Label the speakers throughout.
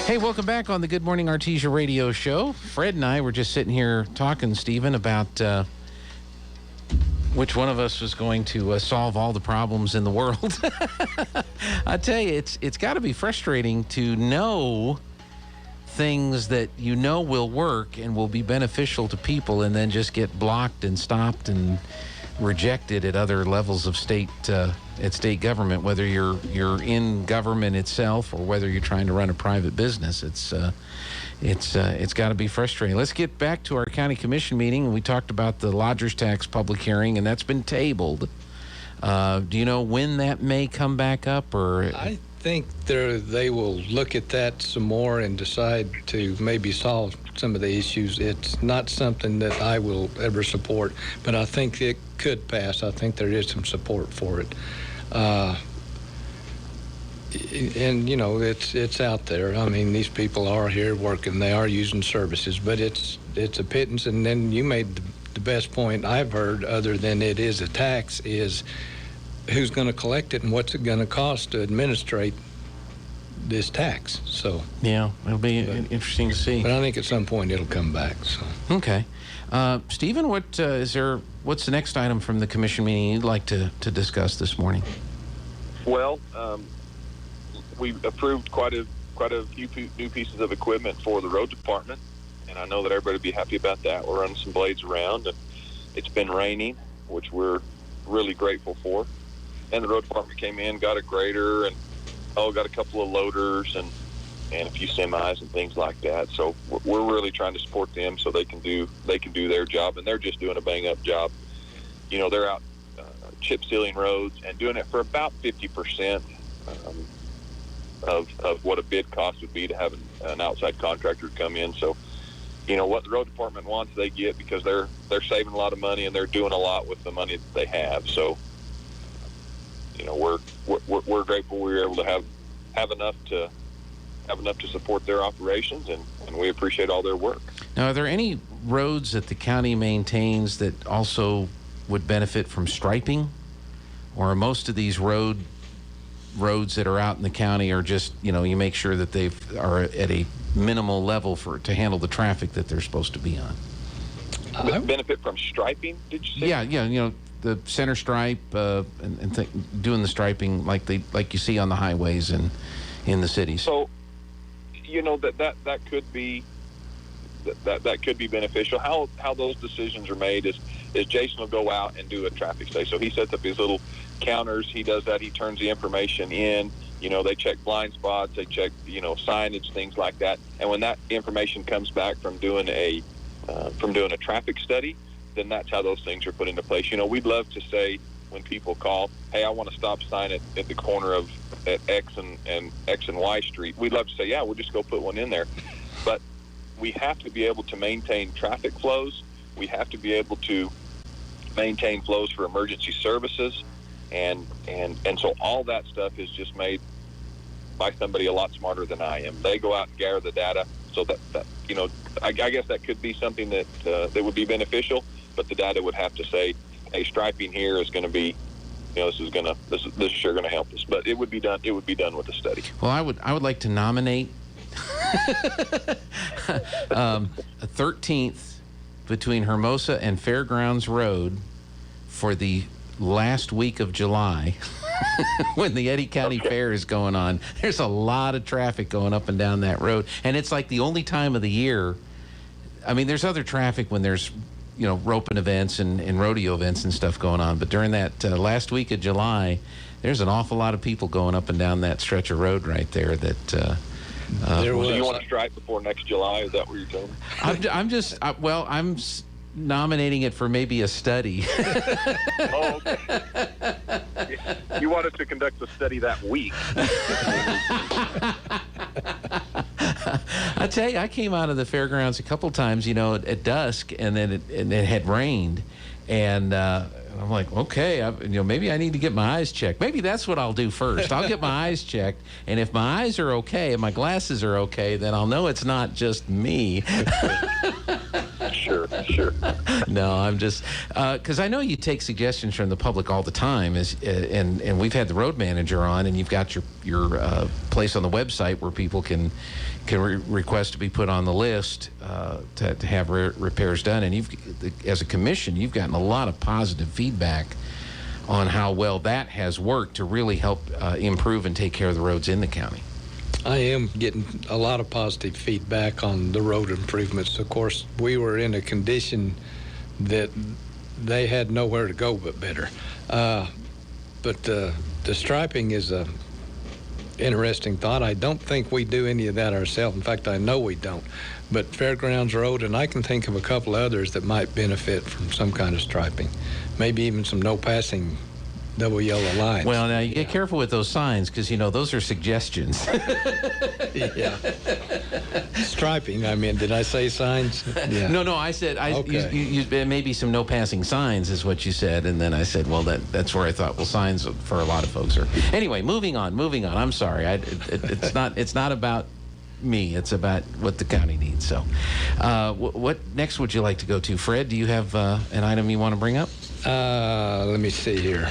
Speaker 1: Hey, welcome back on the Good Morning Artesia radio show. Fred and I were just sitting here talking, Stephen, about which one of us was going to solve all the problems in the world. I tell you, it's got to be frustrating to know things that you know will work and will be beneficial to people, and then just get blocked and stopped and rejected at other levels of state government, whether you're in government itself or whether you're trying to run a private business. It's got to be frustrating. Let's get back to our county commission meeting. We talked about the lodger's tax public hearing, and that's been tabled. Do you know when that may come back up? Or
Speaker 2: I think they will look at that some more and decide to maybe solve some of the issues. It's not something that I will ever support, but I think it could pass. I think there is some support for it. And, you know, it's out there. I mean, these people are here working. They are using services, but it's a pittance. And then you made the best point I've heard, other than it is a tax, is who's going to collect it and what's it going to cost to administrate this tax. So
Speaker 1: yeah, it'll be interesting to see.
Speaker 2: But I think at some point it'll come back. So
Speaker 1: okay, Stephen, what's the next item from the commission meeting you'd like to discuss this morning?
Speaker 3: Well, we approved quite a few new pieces of equipment for the road department, and I know that everybody will be happy about that. We're running some blades around, and it's been raining, which we're really grateful for. And the road department came in, got a grader, and got a couple of loaders and a few semis and things like that. So we're really trying to support them so they can do their job, and they're just doing a bang-up job. You know, they're out chip sealing roads and doing it for about 50% of what a bid cost would be to have an outside contractor come in. So, you know, what the road department wants, they get, because they're saving a lot of money and they're doing a lot with the money that they have. So, you know, we're grateful we were able to have enough to support their operations, and we appreciate all their work.
Speaker 1: Now, are there any roads that the county maintains that also would benefit from striping, or are most of these roads that are out in the county are just, you know, you make sure that they are at a minimal level to handle the traffic that they're supposed to be on?
Speaker 3: Benefit from striping, did you say?
Speaker 1: Yeah, you know, the center stripe and doing the striping like you see on the highways and in the cities.
Speaker 3: So, you know, that could be beneficial. How those decisions are made is Jason will go out and do a traffic study. So he sets up his little counters. He does that. He turns the information in. You know, they check blind spots. They check, you know, signage, things like that. And when that information comes back from doing a traffic study, then that's how those things are put into place. You know, we'd love to say when people call, hey, I want a stop sign at the corner of at X and Y Street. We'd love to say, yeah, we'll just go put one in there. But we have to be able to maintain traffic flows. We have to be able to maintain flows for emergency services. And so all that stuff is just made by somebody a lot smarter than I am. They go out and gather the data, so that you know, I guess that could be something that would be beneficial. But the data would have to say, hey, striping here is going to be, you know, this is sure going to help us. But it would be done with a study.
Speaker 1: Well, I would like to nominate a 13th between Hermosa and Fairgrounds Road for the last week of July. When the Eddy County Fair is going on, there's a lot of traffic going up and down that road, and it's like the only time of the year. I mean, there's other traffic when there's, you know, roping events and rodeo events and stuff going on, but during that last week of July, there's an awful lot of people going up and down that stretch of road right there. That
Speaker 3: so you want to strike before next July? Is that what you're telling me?
Speaker 1: I'm nominating it for maybe a study.
Speaker 3: Oh, okay. You wanted to conduct a study that week.
Speaker 1: I tell you, I came out of the fairgrounds a couple times, you know, at dusk, and then it had rained, and I'm like, okay, maybe I need to get my eyes checked. Maybe that's what I'll do first. I'll get my eyes checked, and if my eyes are okay and my glasses are okay, then I'll know it's not just me.
Speaker 3: Sure.
Speaker 1: No, I'm just because I know you take suggestions from the public all the time, and we've had the road manager on, and you've got your place on the website where people can request to be put on the list to have repairs done, and as a commission, you've gotten a lot of positive feedback on how well that has worked to really help improve and take care of the roads in the county.
Speaker 2: I am getting a lot of positive feedback on the road improvements. Of course, we were in a condition that they had nowhere to go but better. But the striping is a interesting thought. I don't think we do any of that ourselves. In fact, I know we don't. But Fairgrounds Road, and I can think of a couple others that might benefit from some kind of striping. Maybe even some no passing double yellow lines.
Speaker 1: Well, now you get careful with those signs because, those are suggestions.
Speaker 2: Yeah. Striping, I mean, did I say signs? Yeah.
Speaker 1: No, I said,
Speaker 2: Okay.
Speaker 1: you maybe some no passing signs is what you said. And then I said, well, that's where I thought, well, signs for a lot of folks are. Anyway, moving on. I'm sorry. It's not about me. It's about what the county needs. So what next would you like to go to? Fred, do you have an item you want to bring up?
Speaker 2: Let me see here.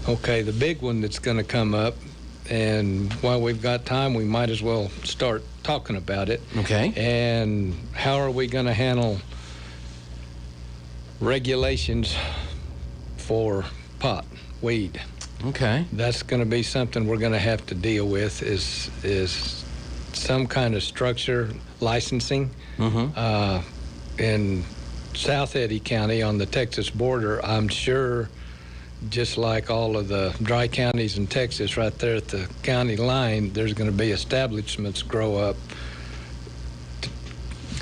Speaker 2: Okay, the big one that's going to come up, and while we've got time, we might as well start talking about it.
Speaker 1: Okay.
Speaker 2: And how are we going to handle regulations for pot, weed?
Speaker 1: Okay.
Speaker 2: That's going to be something we're going to have to deal with is some kind of structure, licensing. In South Eddy County on the Texas border, I'm sure, just like all of the dry counties in Texas, right there at the county line, there's going to be establishments grow up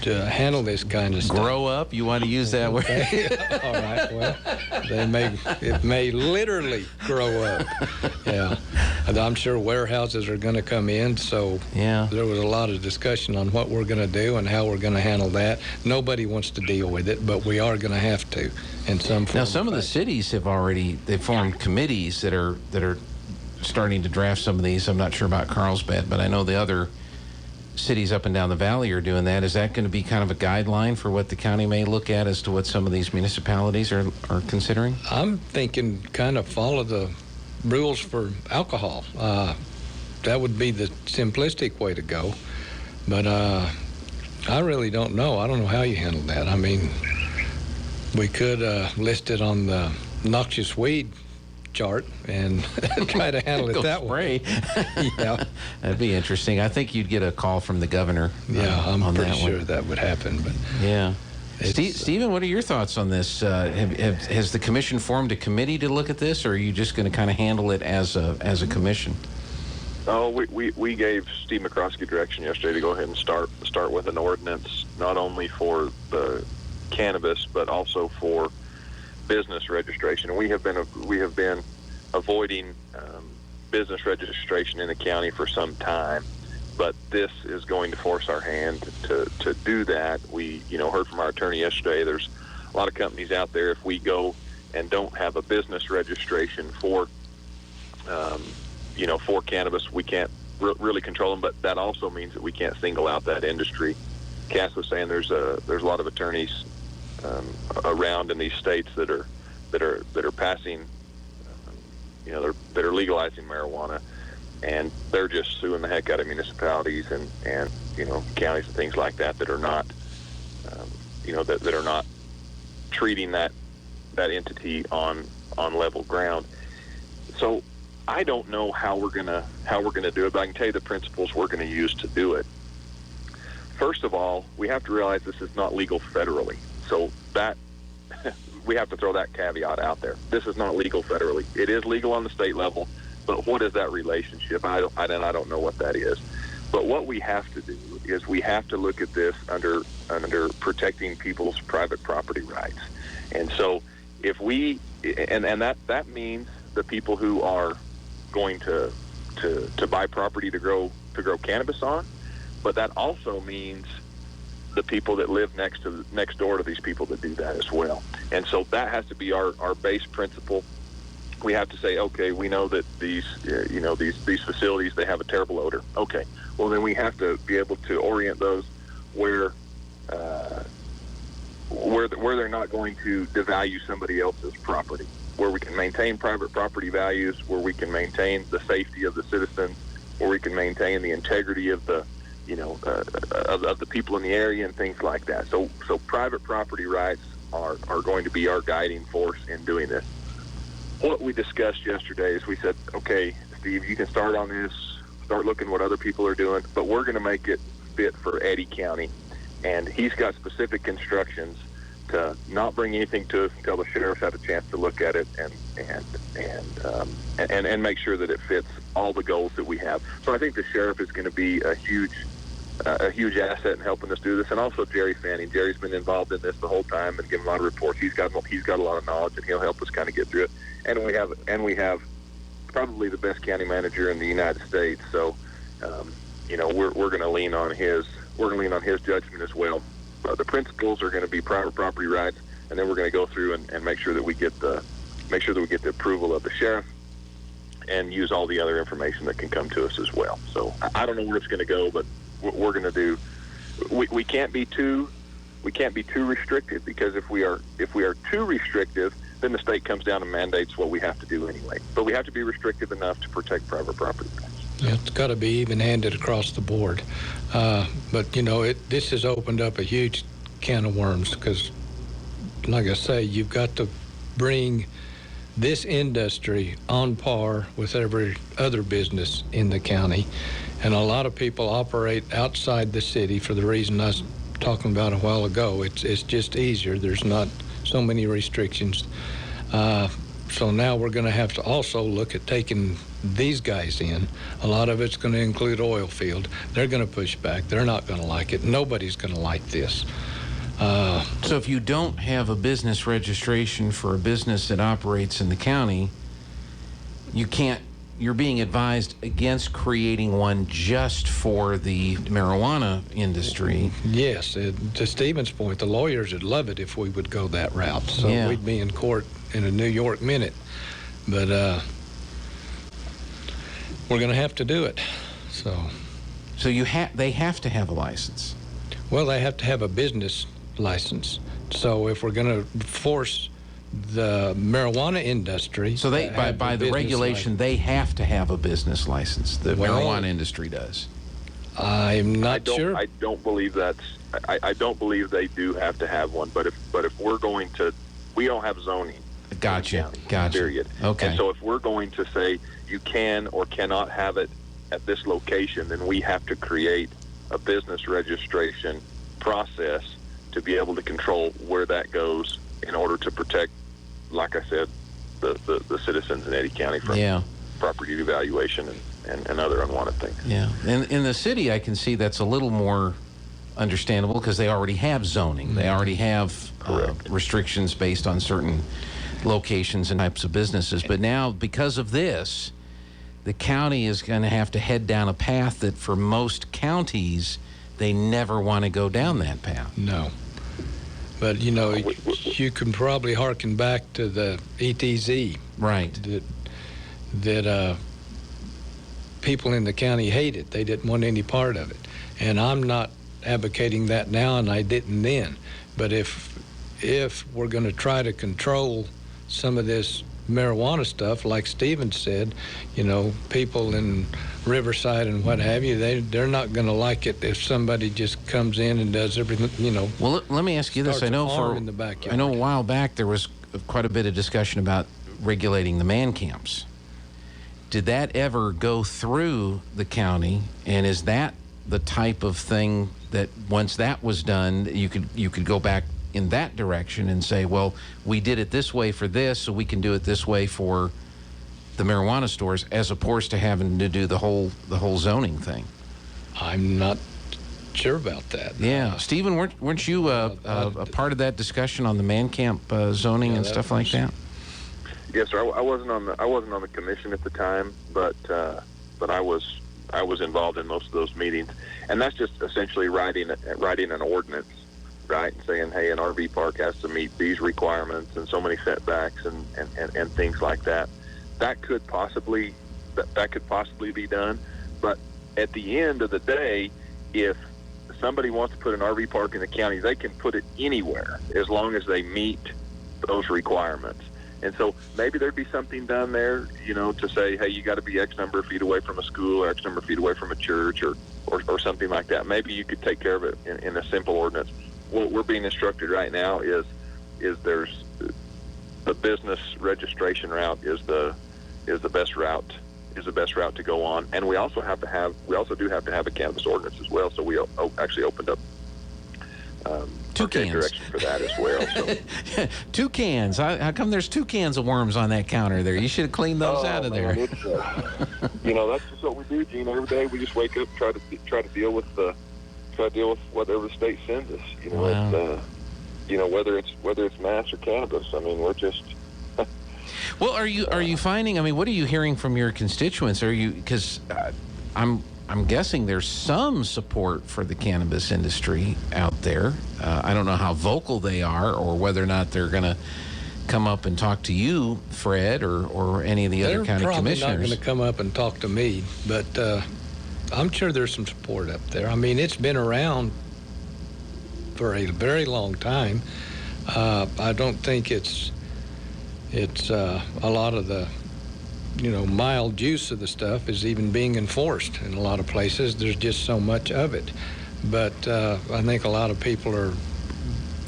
Speaker 2: to handle this kind of stuff.
Speaker 1: Grow up? You want to use that word?
Speaker 2: All right. Well, it may literally grow up. Yeah. And I'm sure warehouses are going to come in. So
Speaker 1: yeah,
Speaker 2: there was a lot of discussion on what we're going to do and how we're going to handle that. Nobody wants to deal with it, but we are going to have to in some form.
Speaker 1: Now, some of the cities have they formed committees that are starting to draft some of these. I'm not sure about Carlsbad, but I know the other cities up and down the valley are doing that. Is that going to be kind of a guideline for what the county may look at as to what some of these municipalities are considering?
Speaker 2: I'm thinking kind of follow the rules for alcohol. That would be the simplistic way to go. But I really don't know. I don't know how you handle that. I mean, we could list it on the noxious weed chart and try to handle it that way. Yeah,
Speaker 1: that'd be interesting. I think you'd get a call from the governor.
Speaker 2: Yeah, I'm
Speaker 1: on
Speaker 2: pretty
Speaker 1: that
Speaker 2: sure
Speaker 1: one.
Speaker 2: that would happen. But
Speaker 1: yeah, Stephen, what are your thoughts on this? Has the commission formed a committee to look at this, or are you just going to kind of handle it as a commission?
Speaker 3: Oh, we gave Steve McCroskey direction yesterday to go ahead and start with an ordinance, not only for the cannabis but also for business registration. And we have been avoiding business registration in the county for some time, but this is going to force our hand to do that. We heard from our attorney yesterday. There's a lot of companies out there. If we go and don't have a business registration for for cannabis, we can't really control them. But that also means that we can't single out that industry. Cass was saying there's a lot of attorneys around in these states that are passing, that are legalizing marijuana, and they're just suing the heck out of municipalities and counties and things like that are not, that are not treating that entity on level ground. So I don't know how we're gonna do it, but I can tell you the principles we're going to use to do it. First of all, we have to realize this is not legal federally. So that we have to throw that caveat out there. This is not legal federally. It is legal on the state level, but what is that relationship? I don't know what that is. But what we have to do is we have to look at this under protecting people's private property rights. And so if we and that means the people who are going to buy property to grow cannabis on, but that also means the people that live next door to these people that do that as well. And so that has to be our base principle. We have to say, okay, we know that these facilities, they have a terrible odor. Okay, well then we have to be able to orient those where where they're not going to devalue somebody else's property, where we can maintain private property values, where we can maintain the safety of the citizens, where we can maintain the integrity of the of the people in the area and things like that. So private property rights are going to be our guiding force in doing this. What we discussed yesterday is we said, okay, Steve, you can start on this, start looking what other people are doing, but we're going to make it fit for Eddy County. And he's got specific instructions to not bring anything to us until the sheriff's had a chance to look at it and make sure that it fits all the goals that we have. So I think the sheriff is going to be a huge asset in helping us do this, and also Jerry Fanning. Jerry's been involved in this the whole time and given a lot of reports. He's got a lot of knowledge, and he'll help us kind of get through it. And we have probably the best county manager in the United States. So we're going to lean on his. We're going to lean on his judgment as well. The principles are going to be private property rights, and then we're going to go through and make sure that we get the approval of the sheriff and use all the other information that can come to us as well. So I don't know where it's going to go, but what we're going to do, we can't be too restrictive, because if we are too restrictive, then the state comes down and mandates what we have to do anyway. But we have to be restrictive enough to protect private property rights.
Speaker 2: Yeah, it's got to be even-handed across the board. But this has opened up a huge can of worms, because, like I say, you've got to bring this industry on par with every other business in the county. And a lot of people operate outside the city for the reason I was talking about a while ago. It's just easier. There's not so many restrictions. So now we're going to have to also look at taking these guys in. A lot of it's going to include oil field. They're going to push back. They're not going to like it. Nobody's going to like this.
Speaker 1: So if you don't have a business registration for a business that operates in the county, you're being advised against creating one just for the marijuana industry.
Speaker 2: Yes, to Stephen's point, the lawyers would love it if we would go that route. So we'd be in court in a New York minute. But we're going to have to do it. So
Speaker 1: they have to have a license.
Speaker 2: Well, they have to have a business license. So if we're going to force the marijuana industry,
Speaker 1: so they by the regulation, they have to have a business license. The marijuana industry does.
Speaker 2: I'm not sure.
Speaker 3: I don't believe I don't believe they do have to have one. But if we're going to, we don't have zoning.
Speaker 1: Gotcha.
Speaker 3: Period.
Speaker 1: Okay.
Speaker 3: And so if we're going to say you can or cannot have it at this location, then we have to create a business registration process to be able to control where that goes in order to protect, like I said, the citizens in Eddy County from property devaluation and other unwanted things.
Speaker 1: Yeah. And in the city, I can see that's a little more understandable because they already have zoning. Mm-hmm. They already have restrictions based on certain locations and types of businesses. But now, because of this, the county is going to have to head down a path that for most counties, they never want to go down that path.
Speaker 2: No. But, you can probably harken back to the ETZ.
Speaker 1: Right.
Speaker 2: That people in the county hated. They didn't want any part of it. And I'm not advocating that now, and I didn't then. But if we're going to try to control some of this marijuana stuff, like Stephen said, people in Riverside and what have you, they're not going to like it if somebody just comes in and does everything,
Speaker 1: Well, let me ask you this. I know a while back there was quite a bit of discussion about regulating the man camps. Did that ever go through the county, and is that the type of thing that once that was done, you could go back in that direction and say, well, we did it this way for this, so we can do it this way for the marijuana stores, as opposed to having to do the whole zoning thing?
Speaker 2: I'm not sure about that.
Speaker 1: Yeah, Stephen, weren't you a part of that discussion on the man camp zoning and stuff like that?
Speaker 3: Yes, sir. I wasn't on the commission at the time, but I was involved in most of those meetings, and that's just essentially writing an ordinance. Right, and saying, hey, an RV park has to meet these requirements and so many setbacks and things like that. That could possibly be done, but at the end of the day, if somebody wants to put an RV park in the county, they can put it anywhere as long as they meet those requirements. And so maybe there'd be something done there, to say, hey, you got to be X number of feet away from a school or X number of feet away from a church or something like that. Maybe you could take care of it in a simple ordinance. What we're being instructed right now is there's the business registration route is the best route to go on, and we also do have to have a cannabis ordinance as well. So we actually opened up
Speaker 1: two cans
Speaker 3: direction for that as well. So.
Speaker 1: 2 cans. How come there's 2 cans of worms on that counter there? You should have cleaned those out of there.
Speaker 3: It's, that's just what we do, Gene. Every day we just wake up, try to deal with whatever the state sends us.
Speaker 1: Wow.
Speaker 3: It's whether it's mass or cannabis. I mean, we're just.
Speaker 1: Well, are you finding? I mean, what are you hearing from your constituents? Because I'm guessing there's some support for the cannabis industry out there. I don't know how vocal they are, or whether or not they're going to come up and talk to you, Fred, or any of the other county commissioners.
Speaker 2: They're probably not going to come up and talk to me, but I'm sure there's some support up there. I mean, it's been around for a very long time. I don't think it's a lot of the mild use of the stuff is even being enforced in a lot of places. There's just so much of it. But I think a lot of people are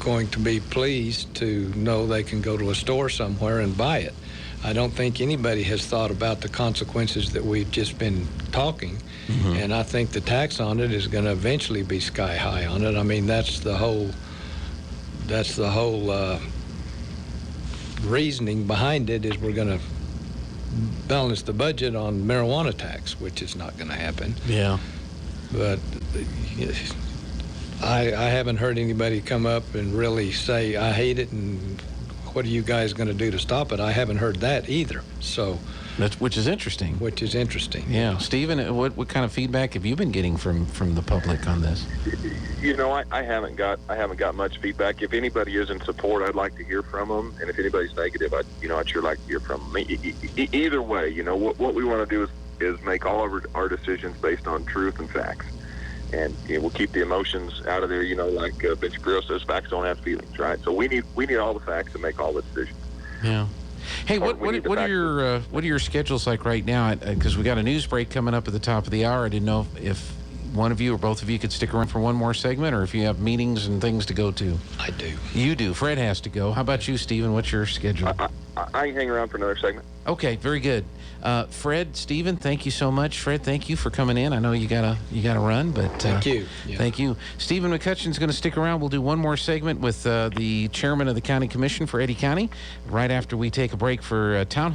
Speaker 2: going to be pleased to know they can go to a store somewhere and buy it. I don't think anybody has thought about the consequences that we've just been talking. Mm-hmm. And I think the tax on it is going to eventually be sky high on it. I mean, that's the whole reasoning behind it, is we're going to balance the budget on marijuana tax, which is not going to happen.
Speaker 1: Yeah.
Speaker 2: But I haven't heard anybody come up and really say, I hate it, and what are you guys going to do to stop it? I haven't heard that either. So,
Speaker 1: which is interesting. Yeah. Stephen, what kind of feedback have you been getting from the public on this?
Speaker 3: I haven't got much feedback. If anybody is in support, I'd like to hear from them, and if anybody's negative, I'd sure like to hear from them. Either way, what we want to do is make all of our decisions based on truth and facts, and we'll keep the emotions out of there. Like Ben Shapiro says, facts don't have feelings, right? So we need all the facts to make all the decisions.
Speaker 1: Yeah. Hey, what are your schedules like right now? Because we got a news break coming up at the top of the hour. I didn't know if one of you or both of you could stick around for one more segment, or if you have meetings and things to go to.
Speaker 2: I do.
Speaker 1: You do. Fred has to go. How about you, Stephen? What's your schedule?
Speaker 3: I can hang around for another segment.
Speaker 1: Okay, very good. Fred, Stephen, thank you so much. Fred, thank you for coming in. I know you gotta run, but
Speaker 2: thank you. Yeah.
Speaker 1: Thank you. Stephen Mccutcheon's going to stick around. We'll do one more segment with the chairman of the county commission for Eddy County right after we take a break for town